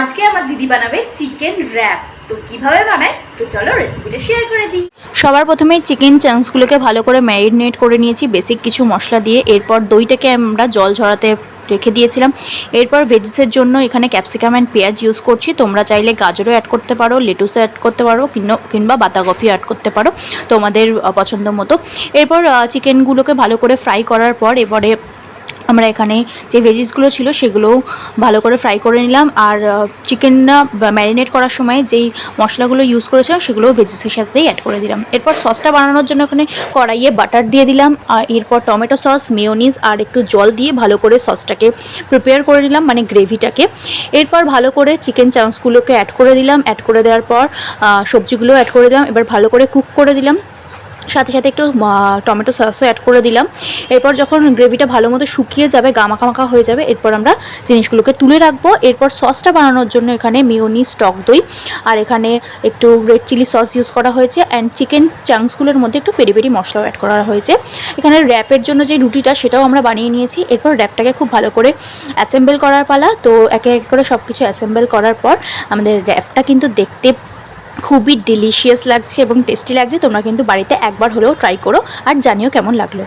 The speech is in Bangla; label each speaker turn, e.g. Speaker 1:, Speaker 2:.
Speaker 1: আজকে আমার দিদি বানাবে চিকেন র‍্যাপ। তো কিভাবে বানায় তো চলো রেসিপিটা শেয়ার করে দিই।
Speaker 2: সবার প্রথমে চিকেন চাংসগুলোকে ভালো করে ম্যারিনেট করে নিয়েছি বেসিক কিছু মশলা দিয়ে। এরপর দইটাকে আমরা জল ঝরাতে রেখে দিয়েছিলাম। এরপর ভেজিসের জন্য এখানে ক্যাপসিকাম অ্যান্ড পেঁয়াজ ইউজ করছি। তোমরা চাইলে গাজরও অ্যাড করতে পারো, লেটুসও অ্যাড করতে পারো, কিংবা বাঁধাকপিও অ্যাড করতে পারো তোমাদের পছন্দ মতো। এরপর চিকেনগুলোকে ভালো করে ফ্রাই করার পর এবারে আমরা এখানে যে ভেজিসগুলো ছিল সেগুলোও ভালো করে ফ্রাই করে নিলাম। আর চিকেনটা ম্যারিনেট করার সময় যেই মশলাগুলো ইউজ করেছিলাম সেগুলোও ভেজিসের সাথেই অ্যাড করে দিলাম। এরপর সসটা বানানোর জন্য এখানে কড়াইয়ে বাটার দিয়ে দিলাম। আর এরপর টমেটো সস, মেয়োনিজ আর একটু জল দিয়ে ভালো করে সসটাকে প্রিপেয়ার করে নিলাম, মানে গ্রেভিটাকে। এরপর ভালো করে চিকেন চাংসগুলোকে অ্যাড করে দিলাম। অ্যাড করে দেওয়ার পর সবজিগুলো অ্যাড করে দিলাম। এবার ভালো করে কুক করে দিলাম, সাথে সাথে একটু টমেটো সসও অ্যাড করে দিলাম। এরপর যখন গ্রেভিটা ভালো মতো শুকিয়ে যাবে, গামাখা মাখা হয়ে যাবে, এরপর আমরা জিনিসগুলোকে তুলে রাখবো। এরপর সসটা বানানোর জন্য এখানে মেয়োনিজ, টক দই আর এখানে একটু রেড চিলি সস ইউজ করা হয়েছে। অ্যান্ড চিকেন চাংসগুলোর মধ্যে একটু পেরি পেরি মশলাও অ্যাড করা হয়েছে। এখানে র্যাপের জন্য যে রুটিটা সেটাও আমরা বানিয়ে নিয়েছি। এরপর র্যাপটাকে খুব ভালো করে অ্যাসেম্বল করার পালা। তো একে একে করে সব কিছু অ্যাসেম্বল করার পর আমাদের র্যাপটা কিন্তু দেখতে খুবই ডিলিশিয়াস লাগছে এবং টেস্টি লাগছে। তোমরা কিন্তু বাড়িতে একবার হলেও ট্রাই করো আর জানিও কেমন লাগলো।